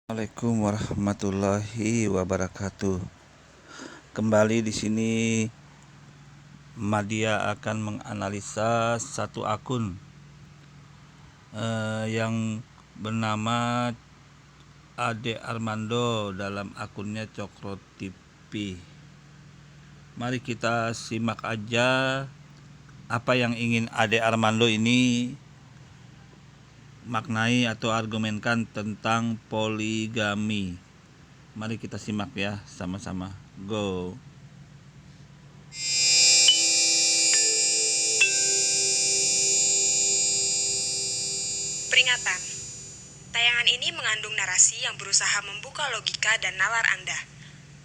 Assalamualaikum warahmatullahi wabarakatuh. Kembali di sini Madia akan menganalisa satu akun yang bernama Ade Armando dalam akunnya Cokro TV. Mari kita simak aja apa yang ingin Ade Armando ini maknai atau argumenkan tentang poligami. Mari kita simak ya sama-sama. Go. Peringatan. Tayangan ini mengandung narasi yang berusaha membuka logika dan nalar Anda.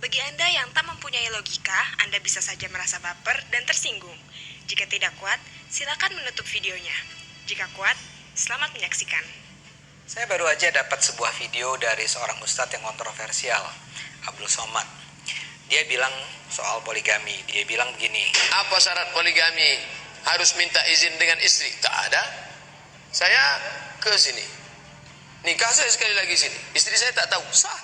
Bagi Anda yang tak mempunyai logika, Anda bisa saja merasa baper dan tersinggung. Jika tidak kuat, silakan menutup videonya. Jika kuat, selamat menyaksikan. Saya baru aja dapat sebuah video dari seorang ustadz yang kontroversial, Abdul Somad. Dia bilang soal poligami. Dia bilang begini. Apa syarat poligami? Harus minta izin dengan istri? Tak ada. Saya ke sini. Nikah saya sekali lagi sini. Istri saya tak tahu. Sah.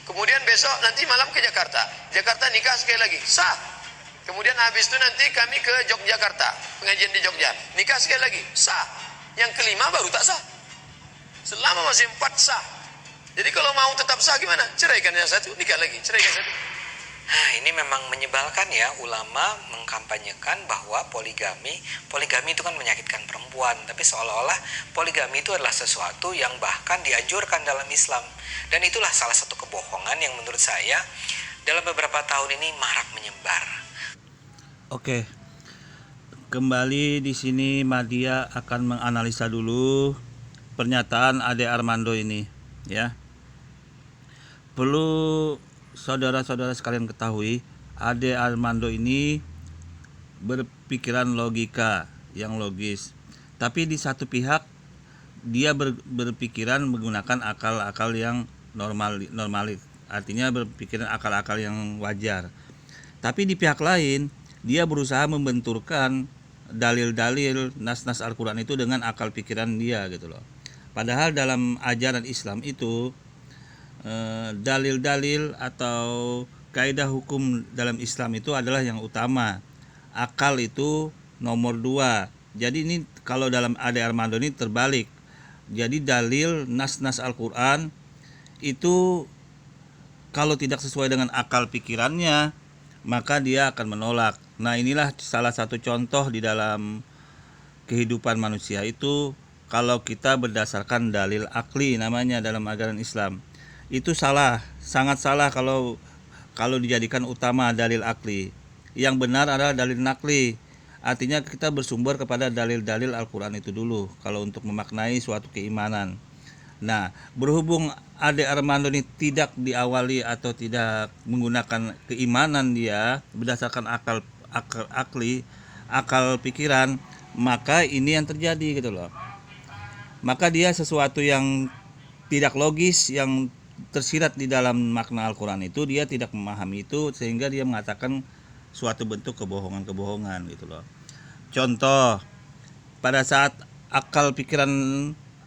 Kemudian besok nanti malam ke Jakarta. Jakarta nikah sekali lagi. Sah. Kemudian habis itu nanti kami ke Yogyakarta. Pengajian di Jogja. Nikah sekali lagi. Sah. Yang kelima baru tak sah. Selama masih 4 sah. Jadi kalau mau tetap sah gimana? Ceraikan yang satu, nikah lagi. Ceraikan satu. Nah, ini memang menyebalkan ya, ulama mengkampanyekan bahwa poligami itu kan menyakitkan perempuan, tapi seolah-olah poligami itu adalah sesuatu yang bahkan dianjurkan dalam Islam. Dan itulah salah satu kebohongan yang menurut saya dalam beberapa tahun ini marak menyebar. Oke. Kembali di sini Madia akan menganalisa dulu pernyataan Ade Armando ini ya. Perlu saudara-saudara sekalian ketahui, Ade Armando ini berpikiran logika yang logis. Tapi di satu pihak dia berpikiran menggunakan akal-akal yang normal, artinya berpikiran akal-akal yang wajar. Tapi di pihak lain dia berusaha membenturkan dalil-dalil nas-nas Al-Quran itu dengan akal pikiran dia gitu loh. Padahal dalam ajaran Islam itu dalil-dalil atau kaidah hukum dalam Islam itu adalah yang utama. Akal itu nomor 2. Jadi ini kalau dalam Ade Armando ini terbalik. Jadi dalil nas-nas Al-Quran itu kalau tidak sesuai dengan akal pikirannya, maka dia akan menolak. Nah, inilah salah satu contoh di dalam kehidupan manusia itu kalau kita berdasarkan dalil akli namanya dalam ajaran Islam. Itu salah, sangat salah kalau dijadikan utama dalil akli. Yang benar adalah dalil nakli. Artinya kita bersumber kepada dalil-dalil Al-Quran itu dulu kalau untuk memaknai suatu keimanan. Nah, berhubung Ade Armando ini tidak diawali atau tidak menggunakan keimanan dia berdasarkan akal pikiran, maka ini yang terjadi gitu loh. Maka dia sesuatu yang tidak logis, yang tersirat di dalam makna Al-Quran itu dia tidak memahami itu, sehingga dia mengatakan suatu bentuk kebohongan gitu loh. Contoh, pada saat akal pikiran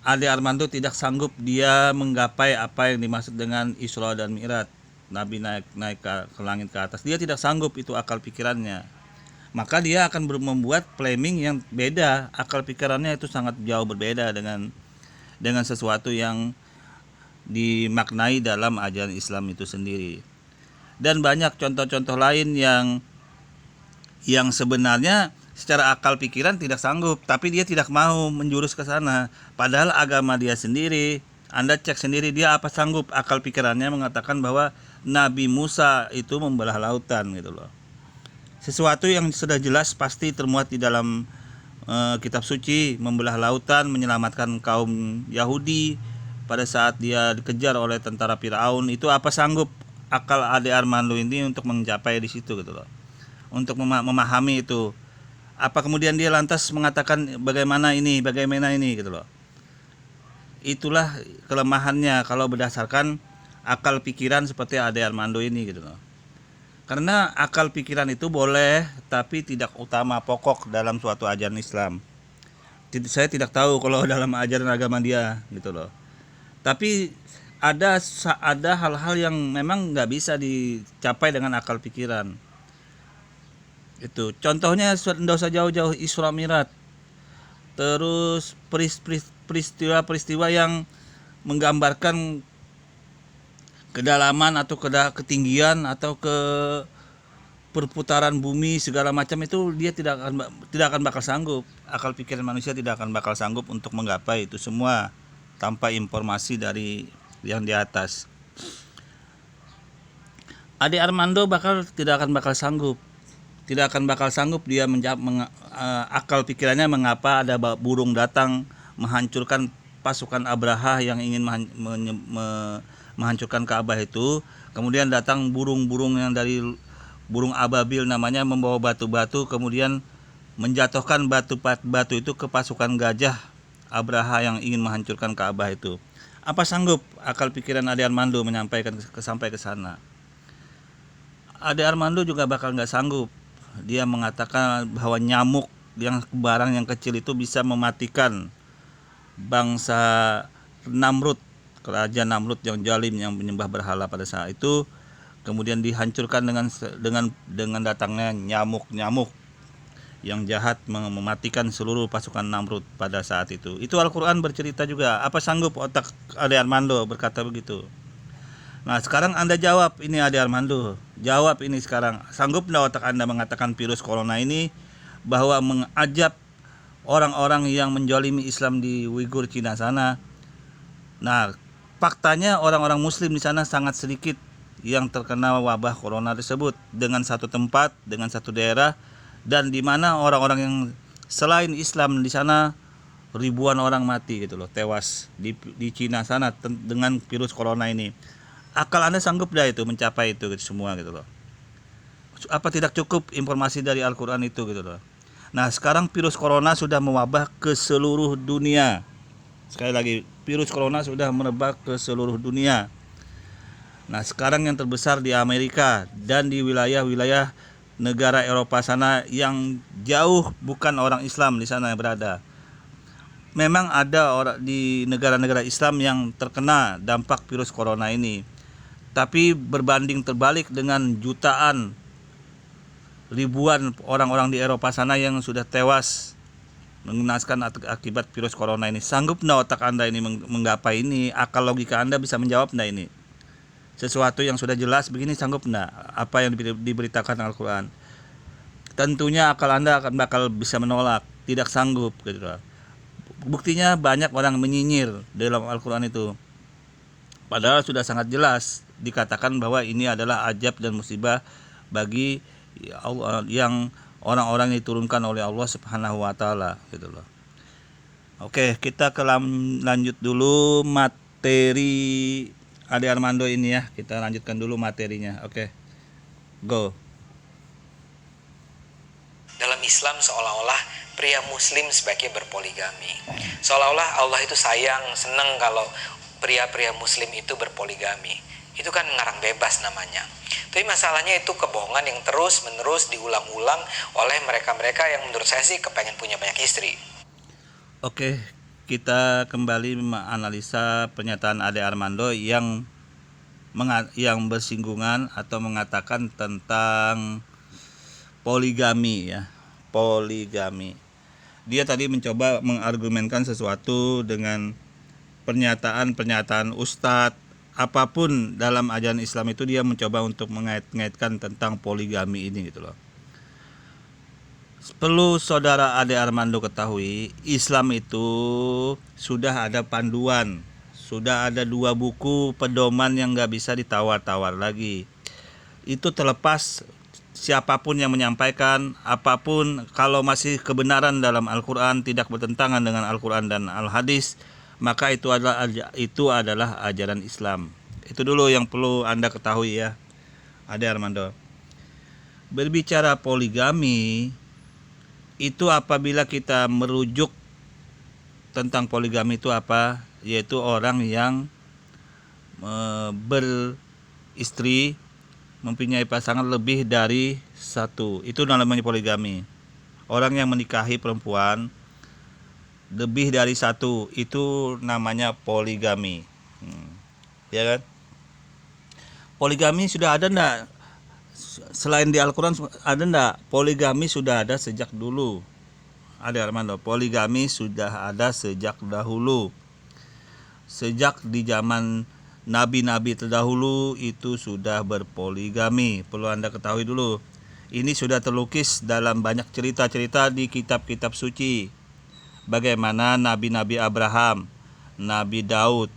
Ade Armando tidak sanggup dia menggapai apa yang dimaksud dengan Isra dan Mi'raj, Nabi naik ke langit ke atas, dia tidak sanggup, itu akal pikirannya. Maka dia akan membuat framing yang beda, akal pikirannya itu sangat jauh berbeda dengan sesuatu yang dimaknai dalam ajaran Islam itu sendiri. Dan banyak contoh-contoh lain yang sebenarnya secara akal pikiran tidak sanggup, tapi dia tidak mau menjurus ke sana. Padahal agama dia sendiri, Anda cek sendiri, dia apa sanggup, akal pikirannya mengatakan bahwa Nabi Musa itu membelah lautan gitu loh. Sesuatu yang sudah jelas pasti termuat di dalam kitab suci, membelah lautan, menyelamatkan kaum Yahudi pada saat dia dikejar oleh tentara Firaun. Itu apa sanggup akal Ade Armando ini untuk mencapai di situ gitu loh, untuk memahami itu. Apa kemudian dia lantas mengatakan bagaimana ini gitu loh. Itulah kelemahannya kalau berdasarkan akal pikiran seperti Ade Armando ini gitu loh. Karena akal pikiran itu boleh, tapi tidak utama pokok dalam suatu ajaran Islam. Saya tidak tahu kalau dalam ajaran agama dia gitu loh. Tapi ada hal-hal yang memang nggak bisa dicapai dengan akal pikiran. Itu contohnya nggak usah jauh-jauh Isra Mi'raj. Terus peristiwa-peristiwa yang menggambarkan kedalaman atau ketinggian atau ke perputaran bumi segala macam, itu dia tidak akan bakal sanggup. Akal pikiran manusia tidak akan bakal sanggup untuk menggapai itu semua tanpa informasi dari yang di atas. Ade Armando tidak akan bakal sanggup. Tidak akan bakal sanggup dia akal pikirannya mengapa ada burung datang menghancurkan pasukan Abraha yang ingin menghancurkan Ka'bah itu. Kemudian datang burung-burung yang dari burung ababil namanya, membawa batu-batu, kemudian menjatuhkan batu itu ke pasukan gajah Abraha yang ingin menghancurkan Ka'bah itu. Apa sanggup akal pikiran Ade Armando menyampaikan sampai ke sana? Ade Armando juga bakal nggak sanggup. Dia mengatakan bahwa nyamuk yang barang yang kecil itu bisa mematikan bangsa Namrud, kerajaan Namrud yang jalim, yang menyembah berhala pada saat itu. Kemudian dihancurkan dengan datangnya nyamuk yang jahat mematikan seluruh pasukan Namrud pada saat itu. Itu Al-Quran bercerita juga. Apa sanggup otak Ade Armando berkata begitu? Nah sekarang Anda jawab ini, Ade Armando. Jawab ini sekarang. Sanggup enggak otak Anda mengatakan virus corona ini bahwa mengajab orang-orang yang menjolimi Islam di Uighur Cina sana? Nah faktanya orang-orang muslim di sana sangat sedikit yang terkena wabah corona tersebut, dengan satu tempat, dengan satu daerah, dan di mana orang-orang yang selain Islam di sana ribuan orang mati gitu loh, tewas di Cina sana dengan virus corona ini. Akal Anda sanggup dah itu mencapai itu gitu, semua gitu loh? Apa tidak cukup informasi dari Al-Quran itu gitu loh? Nah sekarang virus corona sudah mewabah ke seluruh dunia. Sekali lagi, virus corona sudah merebak ke seluruh dunia. Nah sekarang yang terbesar di Amerika dan di wilayah-wilayah negara Eropa sana yang jauh bukan orang Islam di sana yang berada. Memang ada orang di negara-negara Islam yang terkena dampak virus corona ini, tapi berbanding terbalik dengan jutaan, ribuan orang-orang di Eropa sana yang sudah tewas mengenaskan akibat virus corona ini. Sanggup enggak otak Anda ini menggapai ini? Akal logika Anda bisa menjawab enggak ini? Sesuatu yang sudah jelas begini sanggup enggak? Apa yang diberitakan Al-Quran? Tentunya akal Anda akan bakal bisa menolak, tidak sanggup gitu. Buktinya banyak orang menyinyir dalam Al-Quran itu. Padahal sudah sangat jelas dikatakan bahwa ini adalah ajab dan musibah bagi Allah, yang orang-orang yang diturunkan oleh Allah Subhanahu wa taala gitu loh. Oke, kita lanjut dulu materi Ade Armando ini ya. Kita lanjutkan dulu materinya. Oke. Go. Dalam Islam seolah-olah pria muslim sebaiknya berpoligami. Seolah-olah Allah itu sayang, senang kalau pria-pria muslim itu berpoligami. Itu kan ngarang bebas namanya. Tapi masalahnya itu kebohongan yang terus-menerus diulang-ulang oleh mereka-mereka yang menurut saya sih kepengen punya banyak istri. Oke, kita kembali menganalisa pernyataan Ade Armando yang bersinggungan atau mengatakan tentang poligami ya. Poligami. Dia tadi mencoba mengargumenkan sesuatu dengan pernyataan-pernyataan ustadz. Apapun dalam ajaran Islam itu dia mencoba untuk mengait-ngaitkan tentang poligami ini gitu loh. Perlu saudara Ade Armando ketahui, Islam itu sudah ada panduan, sudah ada 2 buku pedoman yang gak bisa ditawar-tawar lagi. Itu terlepas siapapun yang menyampaikan, apapun, kalau masih kebenaran dalam Al-Quran tidak bertentangan dengan Al-Quran dan Al-Hadis, maka itu adalah ajaran Islam. Itu dulu yang perlu Anda ketahui ya, Ade Armando. Berbicara poligami, itu apabila kita merujuk tentang poligami itu apa? Yaitu orang yang beristri, mempunyai pasangan lebih dari 1. Itu namanya poligami. Orang yang menikahi perempuan lebih dari 1, itu namanya poligami. ya kan? Poligami sudah ada ndak? Selain di Al-Quran ada ndak? Poligami sudah ada sejak dulu. Ada Armando, poligami sudah ada sejak dahulu. Sejak di zaman nabi-nabi terdahulu itu sudah berpoligami. Perlu Anda ketahui dulu. Ini sudah terlukis dalam banyak cerita-cerita di kitab-kitab suci. Bagaimana nabi-nabi Abraham, Nabi Daud,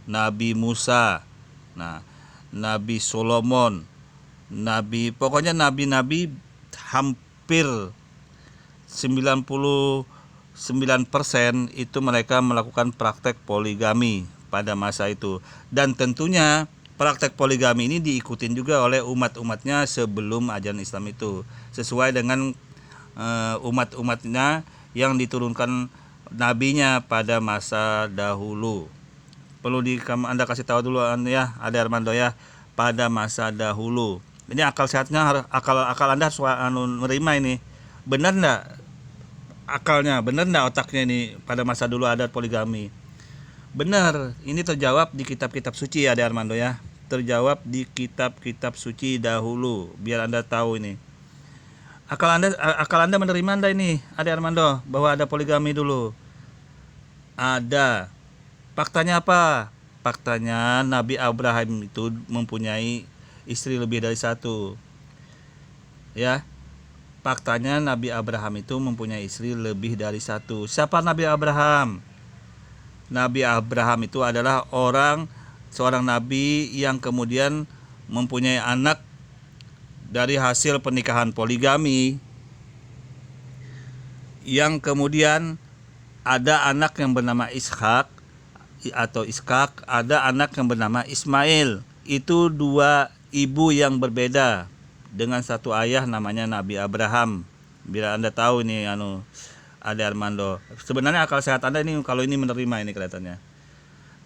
Nabi Musa, nah, Nabi Solomon, pokoknya nabi-nabi hampir 99% itu mereka melakukan praktek poligami pada masa itu. Dan tentunya praktek poligami ini diikutin juga oleh umat-umatnya sebelum ajaran Islam itu, sesuai dengan umat-umatnya yang diturunkan nabinya pada masa dahulu. Perlu Anda kasih tahu dulu ya, ada Armando ya, pada masa dahulu. Ini akal sehatnya, akal Anda harus menerima ini. Benar enggak akalnya, benar enggak otaknya ini pada masa dulu ada poligami? Benar, ini terjawab di kitab-kitab suci ya, ada Armando ya. Terjawab di kitab-kitab suci dahulu, biar Anda tahu ini. Akal Anda menerima Anda ini, ada Armando, bahwa ada poligami dulu. Ada. Faktanya apa? Faktanya Nabi Abraham itu mempunyai istri lebih dari satu. Ya. Faktanya Nabi Abraham itu mempunyai istri lebih dari satu. Siapa Nabi Abraham? Nabi Abraham itu adalah seorang nabi yang kemudian mempunyai anak dari hasil pernikahan poligami, yang kemudian ada anak yang bernama Ishak, ada anak yang bernama Ismail. Itu dua ibu yang berbeda dengan satu ayah namanya Nabi Abraham. Bila Anda tahu ini ada Armando. Sebenarnya akal sehat Anda ini kalau ini menerima ini kelihatannya.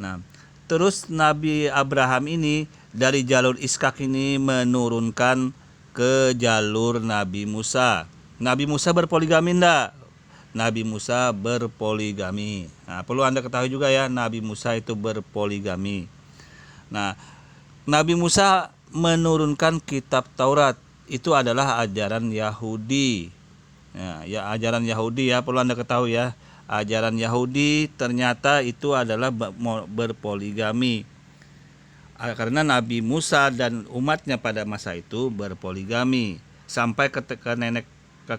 Nah, terus Nabi Abraham ini dari jalur Ishak ini menurunkan ke jalur Nabi Musa. Nabi Musa berpoligami enggak? Nabi Musa berpoligami. Nah, perlu Anda ketahui juga ya, Nabi Musa itu berpoligami. Nah, Nabi Musa menurunkan kitab Taurat, itu adalah ajaran Yahudi. Ya, ajaran Yahudi ya, perlu Anda ketahui ya. Ajaran Yahudi ternyata itu adalah berpoligami. Karena Nabi Musa dan umatnya pada masa itu berpoligami. Sampai ke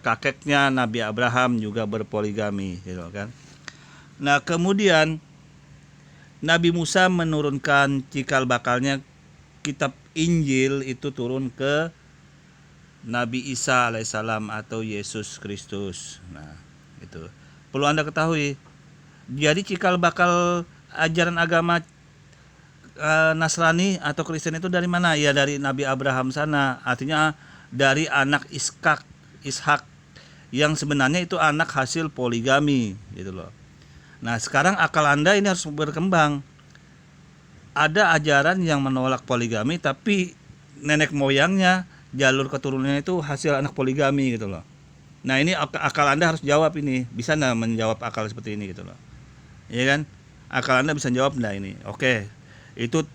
kakeknya Nabi Abraham juga berpoligami, gitu kan. Nah, kemudian Nabi Musa menurunkan cikal bakalnya kitab Injil itu turun ke Nabi Isa alaihissalam atau Yesus Kristus. Nah, itu perlu Anda ketahui. Jadi cikal bakal ajaran agama Nasrani atau Kristen itu dari mana? Ya dari Nabi Abraham sana. Artinya dari anak Ishak yang sebenarnya itu anak hasil poligami, gitu loh. Nah, sekarang akal Anda ini harus berkembang. Ada ajaran yang menolak poligami tapi nenek moyangnya, jalur keturunannya itu hasil anak poligami, gitu loh. Nah, ini akal Anda harus jawab ini. Bisa enggak menjawab akal seperti ini, gitu loh. Iya kan? Akal Anda bisa jawab enggak ini? Oke. Itu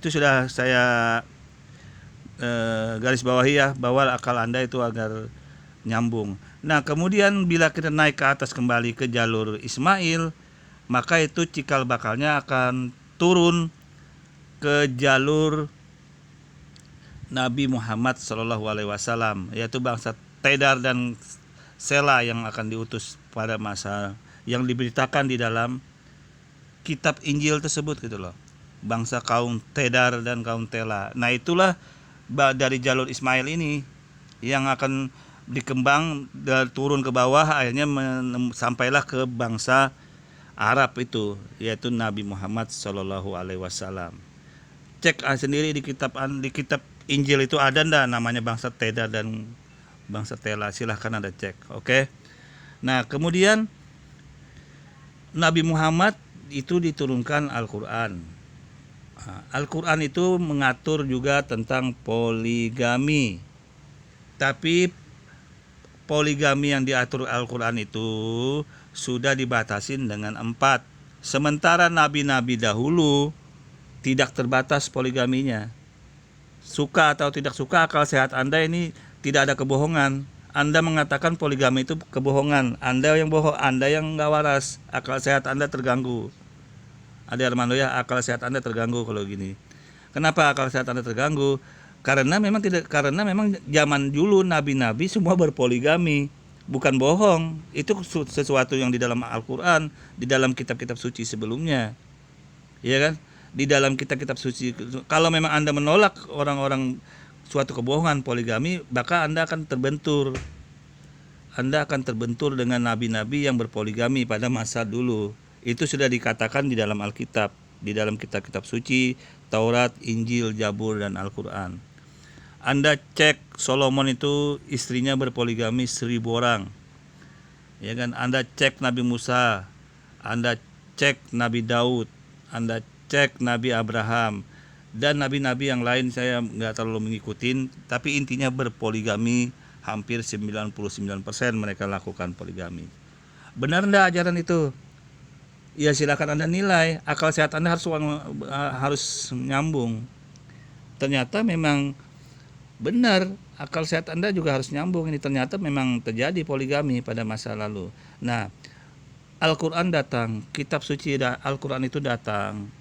sudah saya garis bawahi ya, bahwa akal Anda itu agar nyambung. Nah, kemudian bila kita naik ke atas kembali ke jalur Ismail, maka itu cikal bakalnya akan turun ke jalur Nabi Muhammad SAW, yaitu bangsa Tedar dan Sela yang akan diutus pada masa yang diberitakan di dalam kitab Injil tersebut, gitu loh. Bangsa kaum Tedar dan kaum Tela. Nah, itulah dari jalur Ismail ini yang akan dikembang dan turun ke bawah, akhirnya sampailah ke bangsa Arab itu, yaitu Nabi Muhammad SAW. Cek sendiri di kitab Injil itu ada ndak namanya bangsa Tedar dan bangsa Tela, silahkan Anda cek. Oke. Nah, kemudian Nabi Muhammad itu diturunkan Al-Quran. Al-Quran itu mengatur juga tentang poligami. Tapi poligami yang diatur Al-Quran itu sudah dibatasin dengan 4. Sementara nabi-nabi dahulu tidak terbatas poligaminya. Suka atau tidak suka, akal sehat Anda ini tidak ada kebohongan. Anda mengatakan poligami itu kebohongan. Anda yang bohong, Anda yang nggak waras. Akal sehat Anda terganggu. Ade Armando ya, akal sehat Anda terganggu kalau gini. Kenapa akal sehat Anda terganggu? Karena memang zaman dulu nabi-nabi semua berpoligami. Bukan bohong. Itu sesuatu yang di dalam Al-Qur'an, di dalam kitab-kitab suci sebelumnya. Iya kan? Di dalam kitab-kitab suci. Kalau memang Anda menolak orang-orang suatu kebohongan poligami, maka Anda akan terbentur. Anda akan terbentur dengan nabi-nabi yang berpoligami pada masa dulu. Itu sudah dikatakan di dalam Alkitab, di dalam kitab-kitab suci, Taurat, Injil, Zabur, dan Al-Quran. Anda cek Solomon itu istrinya berpoligami 1000 orang. Ya kan? Anda cek Nabi Musa, Anda cek Nabi Daud, Anda cek Nabi Abraham, dan nabi-nabi yang lain saya nggak terlalu mengikutin, tapi intinya berpoligami, hampir 99% mereka lakukan poligami. Benar enggak ajaran itu? Ya silakan Anda nilai, akal sehat Anda harus nyambung. Ternyata memang benar, akal sehat Anda juga harus nyambung. Ini ternyata memang terjadi poligami pada masa lalu. Nah, Al-Quran datang, kitab suci Al-Quran itu datang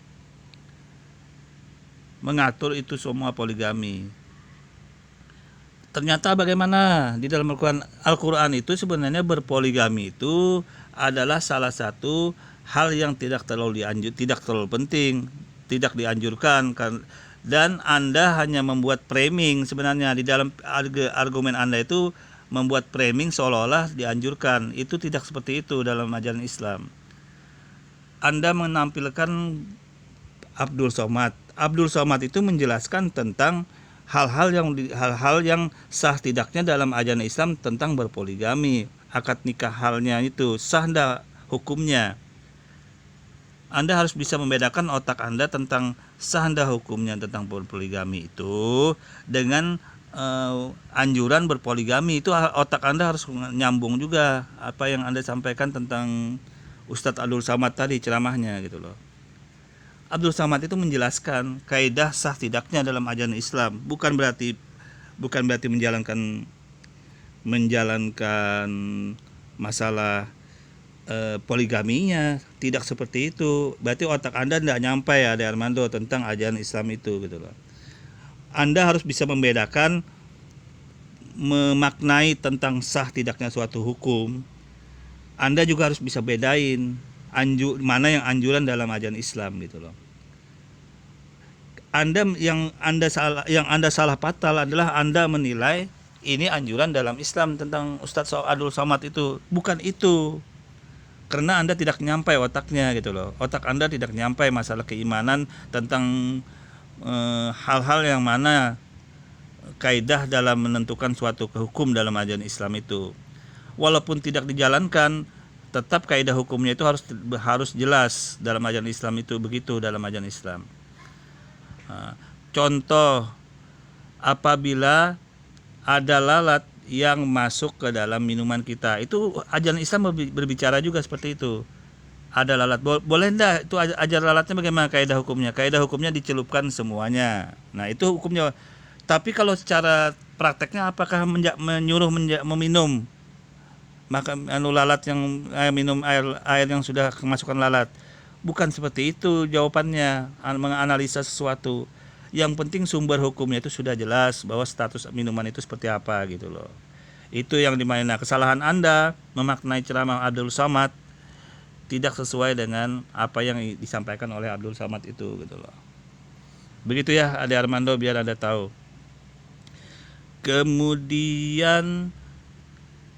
mengatur itu semua poligami. Ternyata bagaimana di dalam Al-Quran itu sebenarnya berpoligami itu adalah salah satu hal yang tidak terlalu penting, tidak dianjurkan, dan Anda hanya membuat framing sebenarnya di dalam argumen Anda itu membuat framing seolah-olah dianjurkan. Itu tidak seperti itu dalam ajaran Islam. Anda menampilkan Abdul Somad. Abdul Somad itu menjelaskan tentang hal-hal yang sah tidaknya dalam ajaran Islam tentang berpoligami, akad nikah halnya itu sah enggak hukumnya. Anda harus bisa membedakan otak Anda tentang sah enggak hukumnya tentang berpoligami itu dengan anjuran berpoligami. Itu otak Anda harus nyambung juga apa yang Anda sampaikan tentang Ustadz Abdul Somad tadi ceramahnya gitu loh. Abdul Somad itu menjelaskan kaidah sah tidaknya dalam ajaran Islam, bukan berarti menjalankan masalah poligaminya, tidak seperti itu. Berarti otak Anda tidak nyampe ya, Ade Armando, tentang ajaran Islam itu gitu loh. Anda harus bisa membedakan, memaknai tentang sah tidaknya suatu hukum. Anda juga harus bisa bedain mana yang anjuran dalam ajaran Islam gitu loh. Yang Anda salah fatal adalah Anda menilai ini anjuran dalam Islam tentang Ustadz Abdul Somad itu. Bukan itu. Karena Anda tidak nyampai otaknya gitu loh. Otak Anda tidak nyampai masalah keimanan tentang hal-hal yang mana kaidah dalam menentukan suatu hukum dalam ajaran Islam itu. Walaupun tidak dijalankan, tetap kaidah hukumnya itu harus jelas dalam ajaran Islam itu, begitu dalam ajaran Islam. Contoh, apabila ada lalat yang masuk ke dalam minuman kita, itu ajaran Islam berbicara juga seperti itu. Ada lalat, boleh enggak? Itu ajar lalatnya bagaimana kaidah hukumnya? Kaidah hukumnya dicelupkan semuanya. Nah itu hukumnya. Tapi kalau secara prakteknya apakah menyuruh meminum maka lalat yang minum air yang sudah kemasukan lalat? Bukan seperti itu jawabannya. Menganalisa sesuatu. Yang penting sumber hukumnya itu sudah jelas bahwa status minuman itu seperti apa gitu loh. Itu yang dimana kesalahan Anda memaknai ceramah Abdul Somad tidak sesuai dengan apa yang disampaikan oleh Abdul Somad itu gitu loh. Begitu ya Ade Armando, biar Anda tahu. Kemudian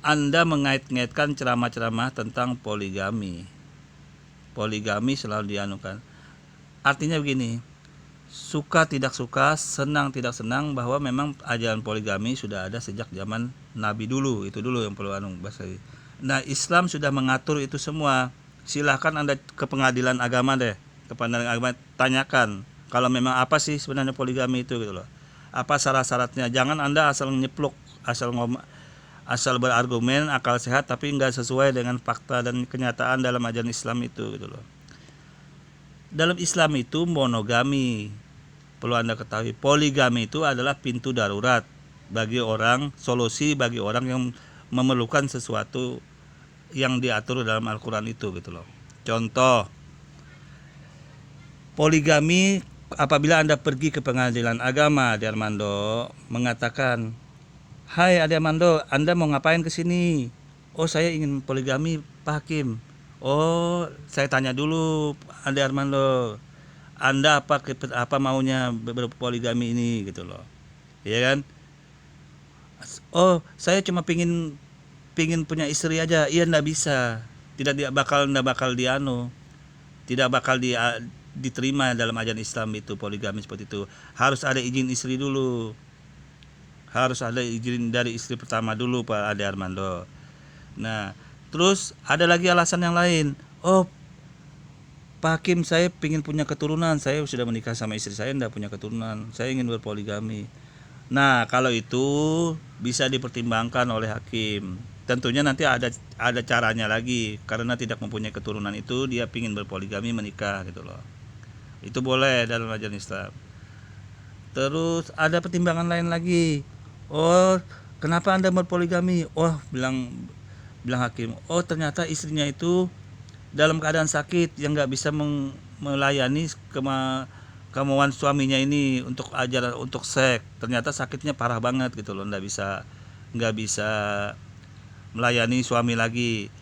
Anda mengait-ngaitkan ceramah-ceramah tentang poligami. Poligami selalu dianukan. Artinya begini, suka tidak suka, senang tidak senang, bahwa memang ajaran poligami sudah ada sejak zaman Nabi dulu. Itu dulu yang perlu bahasa. Nah, Islam sudah mengatur itu semua. Silahkan Anda ke pengadilan agama deh, ke pengadilan agama, tanyakan kalau memang apa sih sebenarnya poligami itu gitu loh. Apa syarat-syaratnya? Jangan Anda asal nyeplok, asal berargumen akal sehat tapi nggak sesuai dengan fakta dan kenyataan dalam ajaran Islam itu gitu loh. dalam Islam itu monogami. Perlu Anda ketahui, poligami itu adalah pintu darurat bagi orang, solusi bagi orang yang memerlukan sesuatu yang diatur dalam Al-Quran itu gitu loh. Contoh, poligami apabila Anda pergi ke pengadilan agama, Ade Armando, mengatakan, "Hai Ade Armando, Anda mau ngapain ke sini?" "Oh, saya ingin poligami, Pak Hakim." "Oh, saya tanya dulu, Ade Armando, Anda apa maunya berpoligami ini gitu loh." Iya kan? "Oh, saya cuma pingin punya istri aja." "Iya, ndak bisa. Tidak bakal diterima dalam ajaran Islam itu poligami seperti itu. Harus ada izin istri dulu. Harus ada izin dari istri pertama dulu, Pak Ade Armando. Nah, terus ada lagi alasan yang lain. "Oh, Pak Hakim, saya ingin punya keturunan. Saya sudah menikah sama istri saya, tidak punya keturunan. Saya ingin berpoligami." Nah, kalau itu bisa dipertimbangkan oleh hakim. Tentunya nanti ada caranya lagi, karena tidak mempunyai keturunan itu dia ingin berpoligami, menikah gitu loh. Itu boleh dalam ajaran Islam. Terus ada pertimbangan lain lagi. "Oh, kenapa Anda berpoligami?" "Oh," bilang hakim, "oh, ternyata istrinya itu dalam keadaan sakit yang nggak bisa melayani kemauan suaminya ini untuk seks. Ternyata sakitnya parah banget gitu loh, nggak bisa melayani suami lagi."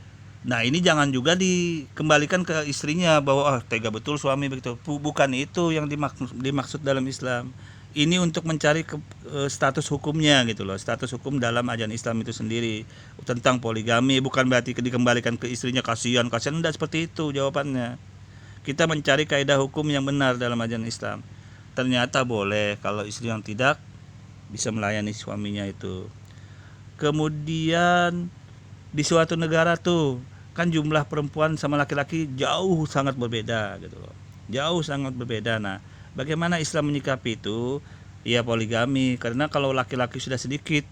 Nah, ini jangan juga dikembalikan ke istrinya bahwa tega betul suami begitu. Bukan itu yang dimaksud dalam Islam. Ini untuk mencari status hukumnya gitu loh, status hukum dalam ajaran Islam itu sendiri tentang poligami. Bukan berarti dikembalikan ke istrinya, kasihan, tidak seperti itu jawabannya. Kita mencari kaidah hukum yang benar dalam ajaran Islam. Ternyata boleh kalau istri yang tidak bisa melayani suaminya itu. Kemudian di suatu negara tuh kan jumlah perempuan sama laki-laki jauh sangat berbeda gitu loh. Jauh sangat berbeda. Nah, bagaimana Islam menyikapi itu? Ya poligami, karena kalau laki-laki sudah sedikit,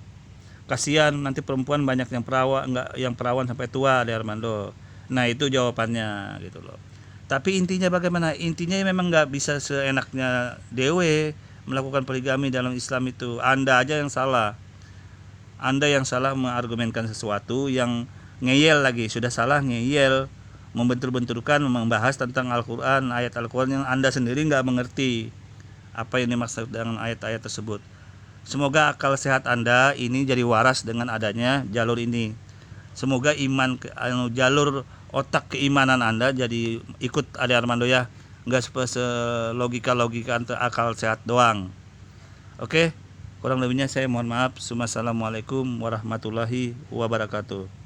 kasihan nanti perempuan banyak yang perawan sampai tua, De Armando. Nah, itu jawabannya gitu loh. Tapi intinya bagaimana? Intinya memang nggak bisa seenaknya dewe melakukan poligami dalam Islam itu. Anda aja yang salah. Anda yang salah mengargumenkan sesuatu yang ngeyel lagi, sudah salah ngeyel, membentur-benturkan, membahas tentang Al-Quran, ayat Al-Quran yang Anda sendiri nggak mengerti apa yang dimaksud dengan ayat-ayat tersebut. Semoga akal sehat Anda ini jadi waras dengan adanya jalur ini. Semoga jalur otak keimanan Anda jadi ikut Ade Armando ya, nggak logika akal sehat doang. Oke, kurang lebihnya saya mohon maaf. Assalamualaikum warahmatullahi wabarakatuh.